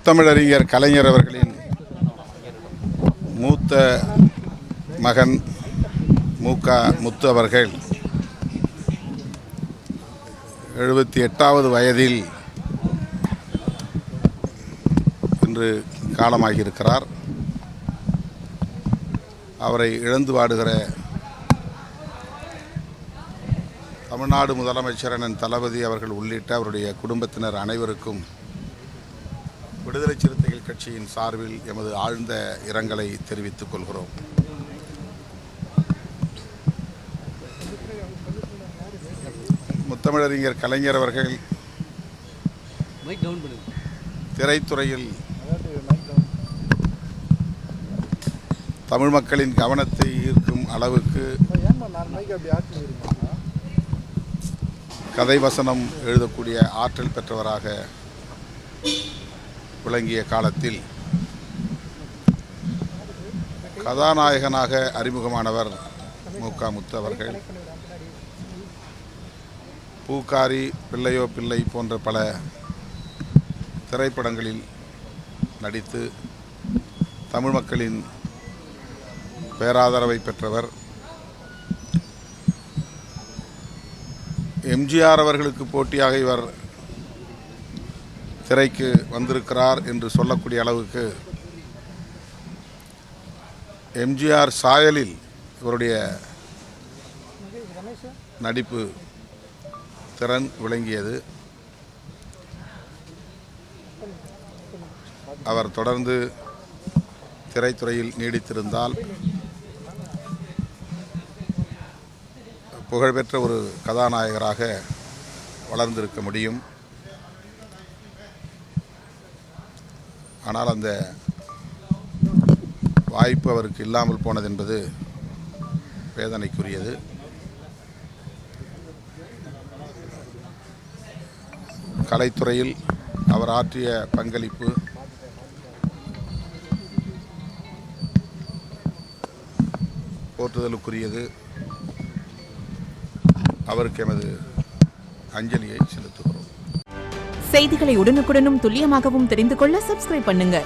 முத்தமிழறிஞர் கலைஞர் அவர்களின் மூத்த மகன் மு.க. முத்து அவர்கள் 78வது வயதில் இன்று காலமாகியிருக்கிறார். அவரை இழந்து வாடுகிற தமிழ்நாடு முதலமைச்சர் அண்ணன் தளபதி அவர்கள் உள்ளிட்ட அவருடைய குடும்பத்தினர் அனைவருக்கும் விடுதலை சிறுத்தைகள் கட்சியின் சார்பில் எமது ஆழ்ந்த இரங்கலை தெரிவித்துக் கொள்கிறோம். முத்தமிழறிஞர் கலைஞர் அவர்கள் திரைத்துறையில் தமிழ் மக்களின் கவனத்தை ஈர்க்கும் அளவுக்கு கதை வசனம் எழுதக்கூடிய ஆற்றல் பெற்றவராக விளங்கிய காலத்தில் கதாநாயகனாக அறிமுகமானவர் மு.க. முத்து அவர்கள். பூக்காரி, பிள்ளையோ பிள்ளை போன்ற பல திரைப்படங்களில் நடித்து தமிழ் மக்களின் பேராதரவை பெற்றவர். எம்ஜிஆர் அவர்களுக்கு போட்டியாக இவர் திரைக்கு வந்திருக்கிறார் என்று சொல்லக்கூடிய அளவுக்கு எம்ஜிஆர் சாயலில் இவருடைய நடிப்பு திறன் விளங்கியது. அவர் தொடர்ந்து திரைத்துறையில் நீடித்திருந்தால் புகழ்பெற்ற ஒரு கதாநாயகராக வளர்ந்திருக்க முடியும். ஆனால் அந்த வாய்ப்பு அவருக்கு இல்லாமல் போனது என்பது வேதனைக்குரியது. கலைத்துறையில் அவர் ஆற்றிய பங்களிப்பு போற்றுதலுக்குரியது. அவருக்கு எமது அஞ்சலியை செலுத்துகிறோம். செய்திகளை உடனுக்குடனும் துல்லியமாகவும் தெரிந்து கொள்ள சப்ஸ்கிரைப் பண்ணுங்க.